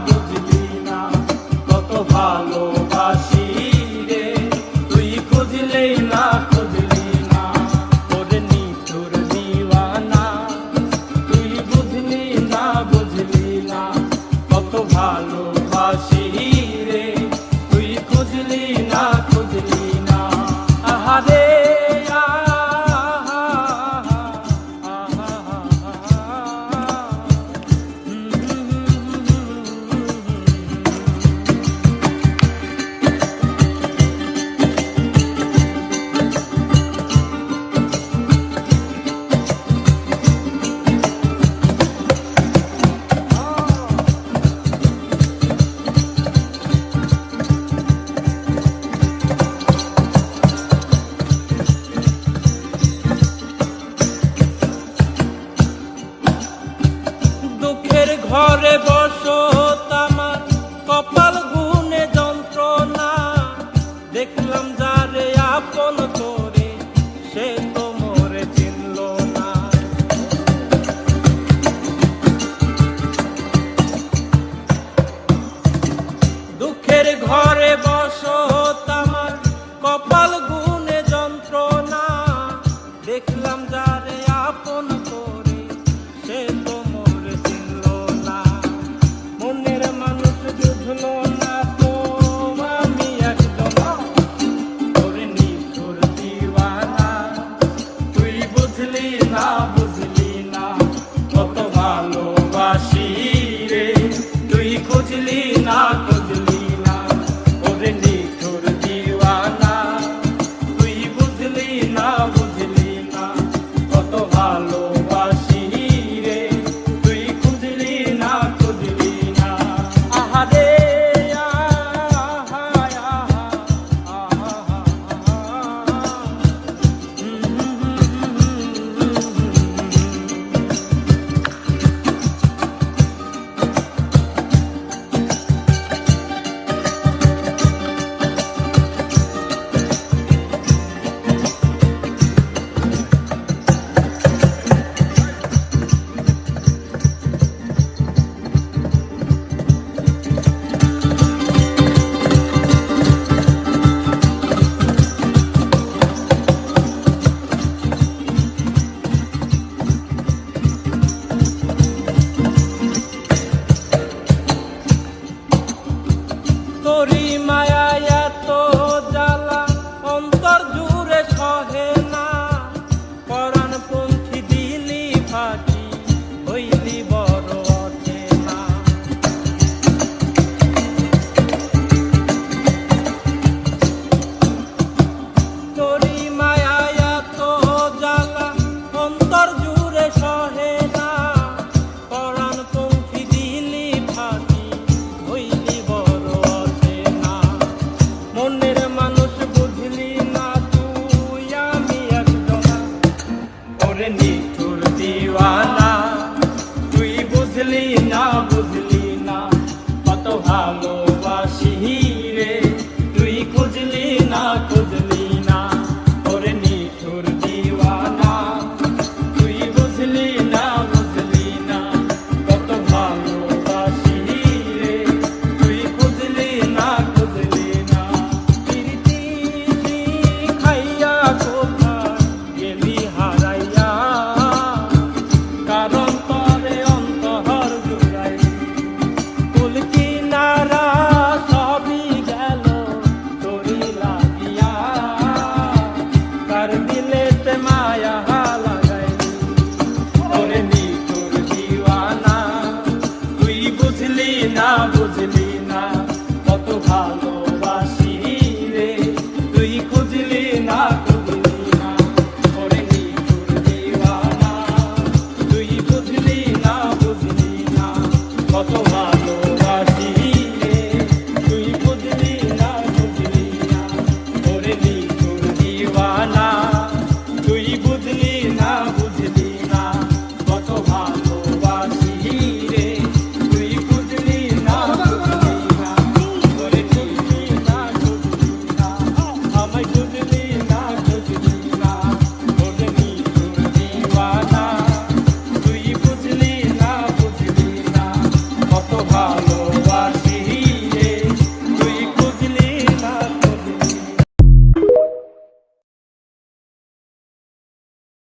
বুঝলি না কত ভালোবাসি রে তুই খুঁজলেই না খুঁজলি না ওরে নিঠুর দিওয়ানা তুই বুঝলি না বুঝলি না কত ভালোবাসি রে তুই খুঁজলি না খুঁজলি না আহারে ঘরে বসো আমার কপাল গুনে যন্ত্রণা দেখলাম যারে আপন করে সে তো মোরে চিনল না দুঃখের ঘরে বসো আমার কপাল গুনে যন্ত্রণা দেখলাম যারে আপন করে সে তো না বুঝলি না কত ভালোবাসি রে তুই খুঁজলি না খুঁজলি না ওরে নিঠুর দিওয়ানা তুই বুঝলি না বুঝলি না কত ভালোবাসি রে তুই খুঁজলি না খুঁজলি না আহারে তোরি মায়া এত জ্বালা অন্তর জুড়ে সহে না পরাণ পঙ্খী দিলি ফাঁকি হইলি বড় অচেনা তোরি মায়া এত জ্বালা অন্তর জুড়ে সহে না পরাণ পঙ্খী দিলি ফাঁকি হইলি মনের মানুষ বুঝলি না তুই আমি একজনা ওরে নিঠুর দিওয়ানা তুই বুঝলি না বুঝলি না কত ভালোবাসি রে তুই খুঁজলি না খুঁজলি না ওরে নিঠুর দিওয়ানা তুই বুঝলি না বুঝলি না কত ভালোবাসি রে তুই খুঁজলি না খুঁজলি না বুঝলি না কত ভালোবাসি রে তুই খুঁজলি না খুঁজলি না ওরে নিঠুর দিওয়ানা তুই বুঝলি না বুঝলি না কত